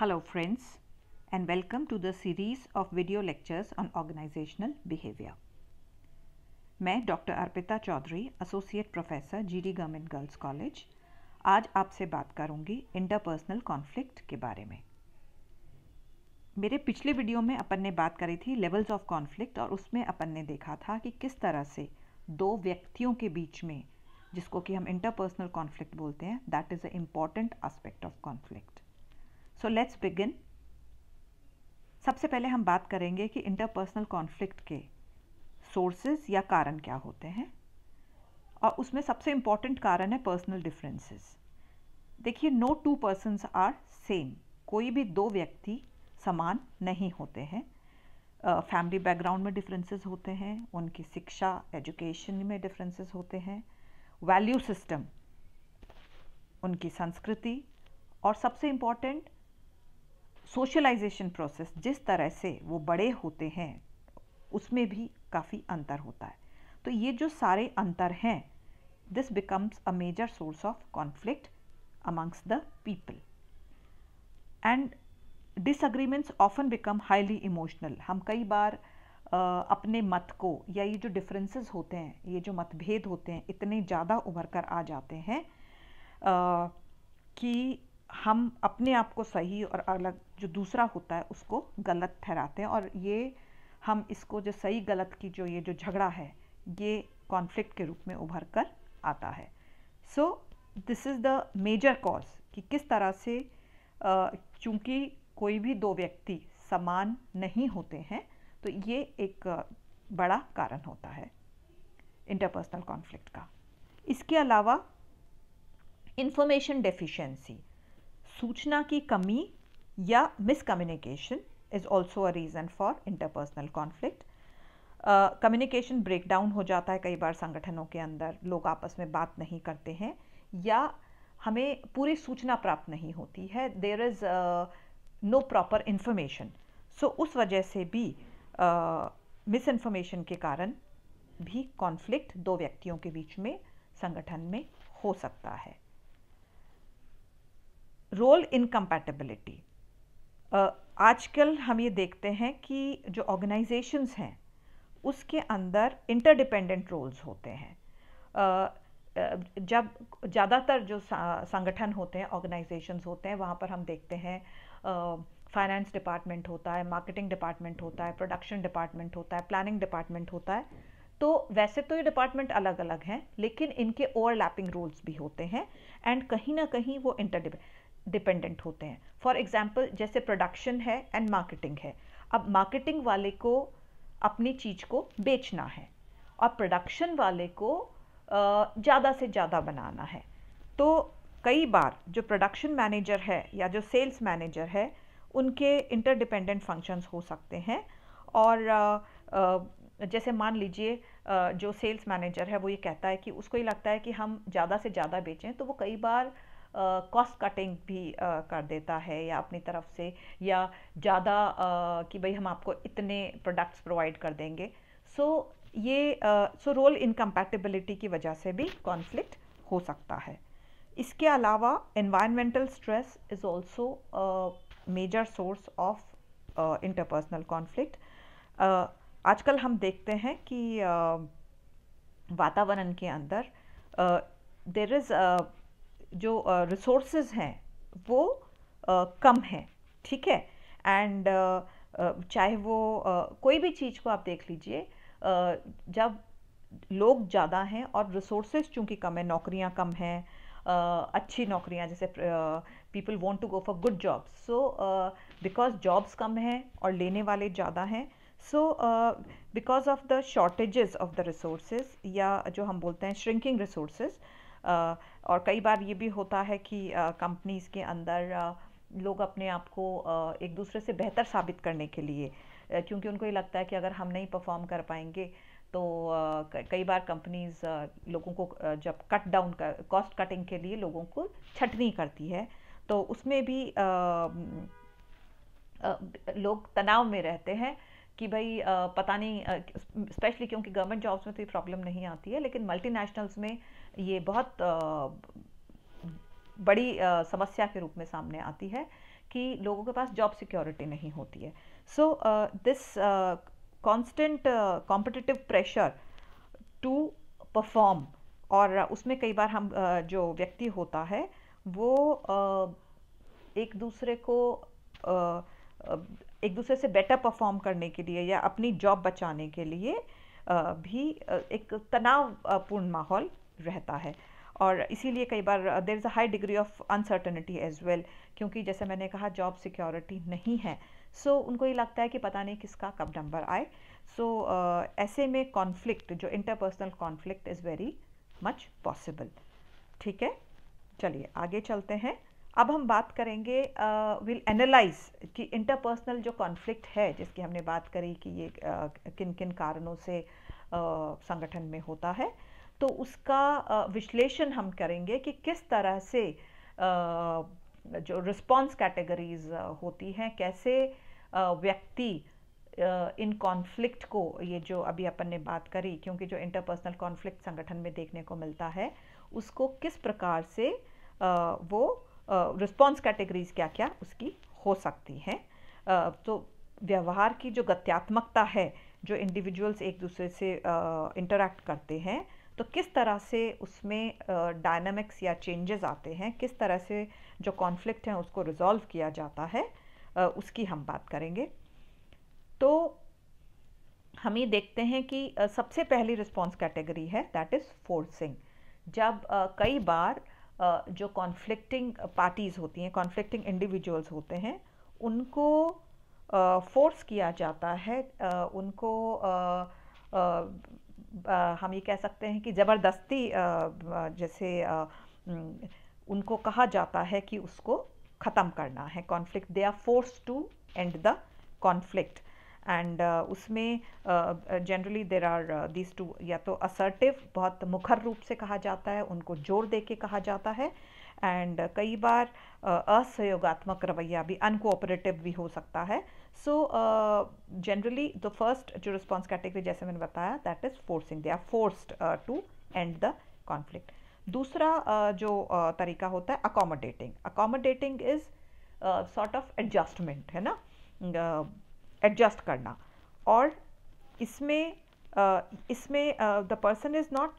Hello friends and welcome to the series of video lectures on organizational behavior. मैं doctor Arpita Chaudhary associate professor GD government girls college आज आपसे बात करूंगी interpersonal conflict के बारे में। मेरे पिछले वीडियो में अपन ने बात करी थी लेवल्स ऑफ कॉन्फ्लिक्ट और उसमें अपन ने देखा था कि किस तरह से दो व्यक्तियों के बीच में, जिसको कि हम इंटरपर्सनल कॉन्फ्लिक्ट बोलते हैं, that is a important aspect of conflict. So let's begin. सबसे पहले हम बात करेंगे कि इंटरपर्सनल कॉन्फ्लिक्ट के सोर्सेज या कारण क्या होते हैं, और उसमें सबसे इम्पॉर्टेंट कारण है पर्सनल डिफरेंसेस। देखिए, no two persons are same. कोई भी दो व्यक्ति समान नहीं होते हैं। फैमिली बैकग्राउंड में डिफरेंसेस होते हैं, उनकी शिक्षा एजुकेशन में डिफरेंसेस होते हैं, वैल्यू सिस्टम, उनकी संस्कृति, और सबसे इम्पॉर्टेंट सोशलाइजेशन प्रोसेस, जिस तरह से वो बड़े होते हैं उसमें भी काफ़ी अंतर होता है। तो ये जो सारे अंतर हैं, this becomes a major source of conflict amongst the people and disagreements often become highly emotional. हम कई बार अपने मत को, या ये जो डिफरेंसेस होते हैं, ये जो मतभेद होते हैं, इतने ज़्यादा उभर कर आ जाते हैं कि हम अपने आप को सही और अलग जो दूसरा होता है उसको गलत ठहराते हैं, और ये हम इसको जो सही गलत की जो ये जो झगड़ा है, ये कॉन्फ्लिक्ट के रूप में उभर कर आता है। So this is the major cause कि किस तरह से क्योंकि कोई भी दो व्यक्ति समान नहीं होते हैं, तो ये एक बड़ा कारण होता है इंटरपर्सनल कॉन्फ्लिक्ट का। इसके अलावा इंफॉर्मेशन डेफिशिएंसी, सूचना की कमी या miscommunication is also a reason for interpersonal conflict. Communication break down हो जाता है कई बार संगठनों के अंदर, लोग आपस में बात नहीं करते हैं या हमें पूरी सूचना प्राप्त नहीं होती है, there is no proper information. So उस वजह से भी मिस इन्फॉर्मेशन के कारण भी कॉन्फ्लिक्ट दो व्यक्तियों के बीच में संगठन में हो सकता है। रोल इनकम्पैटिबिलिटी, आजकल हम ये देखते हैं कि जो ऑर्गेनाइजेशंस हैं उसके अंदर इंटरडिपेंडेंट रोल्स होते हैं। जब ज़्यादातर जो संगठन होते हैं, ऑर्गेनाइजेशंस होते हैं, वहाँ पर हम देखते हैं फाइनेंस डिपार्टमेंट होता है, मार्केटिंग डिपार्टमेंट होता है, प्रोडक्शन डिपार्टमेंट होता है, प्लानिंग डिपार्टमेंट होता है। तो वैसे तो ये डिपार्टमेंट अलग अलग हैं, लेकिन इनके ओवरलैपिंग रोल्स भी होते हैं एंड कहीं ना कहीं वो डिपेंडेंट होते हैं। फॉर एग्जाम्पल, जैसे प्रोडक्शन है एंड मार्केटिंग है। अब मार्केटिंग वाले को अपनी चीज़ को बेचना है और प्रोडक्शन वाले को ज़्यादा से ज़्यादा बनाना है। तो कई बार जो प्रोडक्शन मैनेजर है या जो सेल्स मैनेजर है, उनके इंटरडिपेंडेंट फंक्शंस हो सकते हैं। और जैसे मान लीजिए जो सेल्स मैनेजर है वो ये कहता है कि उसको ये लगता है कि हम ज़्यादा से ज़्यादा बेचें, तो वो कई बार कॉस्ट कटिंग भी कर देता है या अपनी तरफ से, या ज़्यादा कि भाई हम आपको इतने प्रोडक्ट्स प्रोवाइड कर देंगे। सो ये रोल इनकम्पैटिबिलिटी की वजह से भी कॉन्फ्लिक्ट हो सकता है। इसके अलावा environmental stress is also major source of interpersonal conflict. आजकल हम देखते हैं कि वातावरण के अंदर देयर इज़ जो रिसोर्सेज हैं वो कम हैं, ठीक है। एंड चाहे वो कोई भी चीज़ को आप देख लीजिए, जब लोग ज़्यादा हैं और रिसोर्सेज चूँकि कम है, नौकरियाँ कम हैं, अच्छी नौकरियाँ, जैसे people want to go for good jobs, so because jobs कम हैं और लेने वाले ज़्यादा हैं, so because of the shortages of the resources, या जो हम बोलते हैं श्रिंकिंग रिसोर्सेज। और कई बार ये भी होता है कि कंपनीज़ के अंदर लोग अपने आप को एक दूसरे से बेहतर साबित करने के लिए, क्योंकि उनको ये लगता है कि अगर हम नहीं परफॉर्म कर पाएंगे तो कई बार कंपनीज़ लोगों को जब कट डाउन कर, कॉस्ट कटिंग के लिए लोगों को छटनी करती है, तो उसमें भी लोग तनाव में रहते हैं कि भाई पता नहीं, स्पेशली क्योंकि गवर्नमेंट जॉब्स में तो ये प्रॉब्लम नहीं आती है, लेकिन मल्टीनेशनल्स में ये बहुत बड़ी समस्या के रूप में सामने आती है कि लोगों के पास जॉब सिक्योरिटी नहीं होती है. So this constant competitive pressure to perform, और उसमें कई बार हम जो व्यक्ति होता है वो एक दूसरे को एक दूसरे से बेटर परफॉर्म करने के लिए या अपनी जॉब बचाने के लिए भी एक तनावपूर्ण माहौल रहता है. और इसीलिए कई बार there is a high degree of uncertainty as well, क्योंकि जैसे मैंने कहा जॉब सिक्योरिटी नहीं है. सो उनको ये लगता है कि पता नहीं किसका कब नंबर आए. सो ऐसे में कॉन्फ्लिक्ट, जो interpersonal conflict is very much possible. ठीक है, चलिए आगे चलते हैं. अब हम बात करेंगे, विल एनालाइज कि इंटरपर्सनल जो कॉन्फ्लिक्ट है जिसकी हमने बात करी कि ये किन किन कारणों से संगठन में होता है, तो उसका विश्लेषण हम करेंगे कि किस तरह से जो रिस्पॉन्स कैटेगरीज होती हैं, कैसे व्यक्ति इन कॉन्फ्लिक्ट को, ये जो अभी अपन ने बात करी, क्योंकि जो इंटरपर्सनल कॉन्फ्लिक्ट संगठन में देखने को मिलता है उसको किस प्रकार से वो रिस्पॉन्स कैटेगरीज क्या क्या उसकी हो सकती हैं. तो व्यवहार की जो गत्यात्मकता है, जो इंडिविजुअल्स एक दूसरे से इंटरैक्ट करते हैं, तो किस तरह से उसमें डायनामिक्स या चेंजेस आते हैं, किस तरह से जो कॉन्फ्लिक्ट हैं उसको रिजॉल्व किया जाता है, उसकी हम बात करेंगे. तो हम ये देखते हैं कि सबसे पहली रिस्पॉन्स कैटेगरी है दैट इज़ फोर्सिंग. जब कई बार जो कॉन्फ्लिक्टिंग पार्टीज़ होती हैं, कॉन्फ्लिक्टिंग इंडिविजुअल्स होते हैं, उनको फोर्स किया जाता है, उनको हम ये कह सकते हैं कि ज़बरदस्ती, जैसे उनको कहा जाता है कि उसको ख़त्म करना है conflict. They are force to end the conflict. And उसमें generally there are these two, या तो असर्टिव, बहुत मुखर रूप से कहा जाता है, उनको जोर दे के कहा जाता है. एंड कई बार असहयोगात्मक रवैया भी, अनकोऑपरेटिव भी हो सकता है. सो जनरली द फर्स्ट जो रिस्पॉन्स कैटेगरी जैसे मैंने बताया that is forcing. They are forced to end the conflict. दूसरा जो तरीका होता है accommodating. Accommodating is sort of adjustment, है ना, एडजस्ट करना. और इसमें the person is not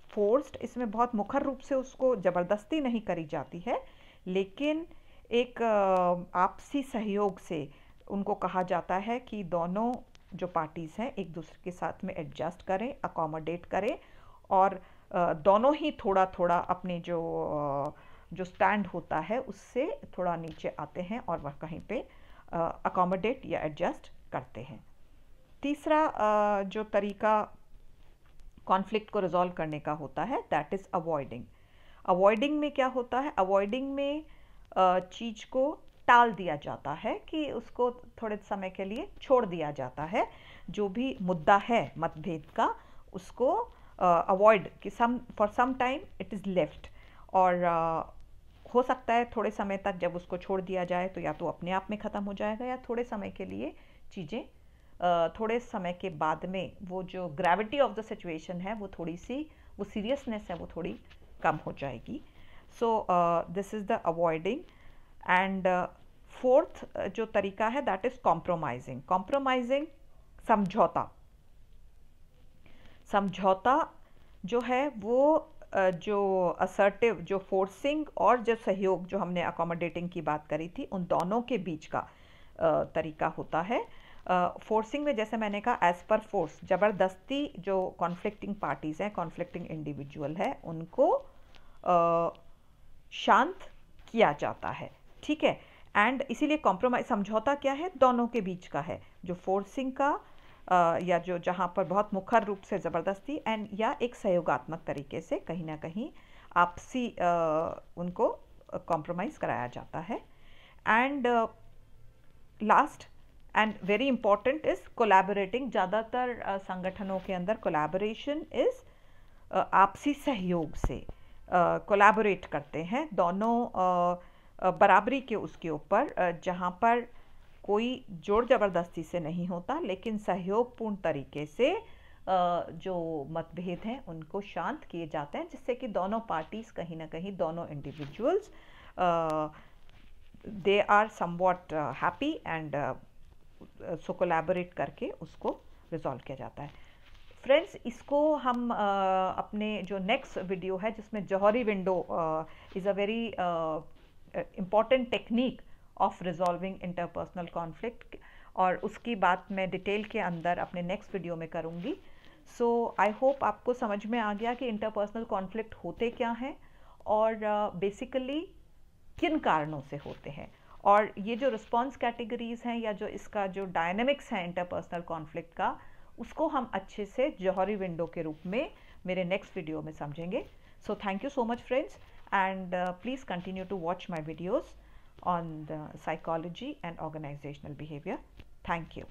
forced, इसमें बहुत मुखर रूप से उसको ज़बरदस्ती नहीं करी जाती है, लेकिन एक आपसी सहयोग से उनको कहा जाता है कि दोनों जो पार्टीज़ हैं एक दूसरे के साथ में एडजस्ट करें, अकोमोडेट करें, और दोनों ही थोड़ा थोड़ा अपने जो स्टैंड होता है उससे थोड़ा नीचे आते हैं और वह कहीं पे अकोमोडेट या एडजस्ट करते हैं. तीसरा जो तरीका कॉन्फ्लिक्ट को रिजॉल्व करने का होता है दैट इज़ अवॉइडिंग. अवॉइडिंग में क्या होता है? अवॉइडिंग में चीज़ को टाल दिया जाता है, कि उसको थोड़े समय के लिए छोड़ दिया जाता है. जो भी मुद्दा है मतभेद का उसको अवॉइड, कि for some time it is left. और हो सकता है थोड़े समय तक जब उसको छोड़ दिया जाए तो या तो अपने आप में ख़त्म हो जाएगा, या थोड़े समय के लिए चीज़ें, थोड़े समय के बाद में वो जो ग्रेविटी ऑफ द सिचुएशन है वो थोड़ी सी, वो सीरियसनेस है वो थोड़ी कम हो जाएगी. सो this is the avoiding. And fourth जो तरीका है दैट इज़ कॉम्प्रोमाइजिंग. कॉम्प्रोमाइजिंग समझौता. समझौता जो है वो जो असर्टिव, जो फोर्सिंग और जो सहयोग, जो हमने अकोमोडेटिंग की बात करी थी, उन दोनों के बीच का तरीका होता है. फोर्सिंग में जैसे मैंने कहा एज पर फोर्स, ज़बरदस्ती जो कॉन्फ्लिक्टिंग पार्टीज़ हैं, कॉन्फ्लिक्टिंग इंडिविजुअल है, उनको शांत किया जाता है. ठीक है. एंड इसीलिए कॉम्प्रोमाइज, समझौता क्या है? दोनों के बीच का है. जो फोर्सिंग का या जो जहाँ पर बहुत मुखर रूप से ज़बरदस्ती, एंड या एक सहयोगात्मक तरीके से कहीं ना कहीं आपसी उनको कॉम्प्रोमाइज़ कराया जाता है. And last and very important is collaborating. ज़्यादातर संगठनों के अंदर कोलैबोरेशन इज़ आपसी सहयोग से कोलैबोरेट करते हैं दोनों बराबरी के उसके ऊपर, जहाँ पर कोई जोर ज़बरदस्ती से नहीं होता, लेकिन सहयोगपूर्ण तरीके से जो मतभेद हैं उनको शांत किए जाते हैं, जिससे कि दोनों पार्टीज़ कहीं ना कहीं, दोनों individuals they are somewhat happy and so collaborate करके उसको रिजॉल्व किया जाता है। फ्रेंड्स, इसको हम अपने जो नेक्स्ट वीडियो है जिसमें Johari window is a very important technique of resolving interpersonal conflict, और उसकी बात मैं डिटेल के अंदर अपने नेक्स्ट वीडियो में करूँगी। सो आई होप आपको समझ में आ गया कि इंटरपर्सनल कॉन्फ्लिक्ट होते क्या हैं और बेसिकली किन कारणों से होते हैं, और ये जो रिस्पॉन्स कैटेगरीज हैं या जो इसका जो डायनेमिक्स है इंटरपर्सनल कॉन्फ्लिक्ट का, उसको हम अच्छे से जौहरी विंडो के रूप में मेरे नेक्स्ट वीडियो में समझेंगे। So thank you so much friends, and please continue to watch my videos on the psychology and organizational behavior. Thank you.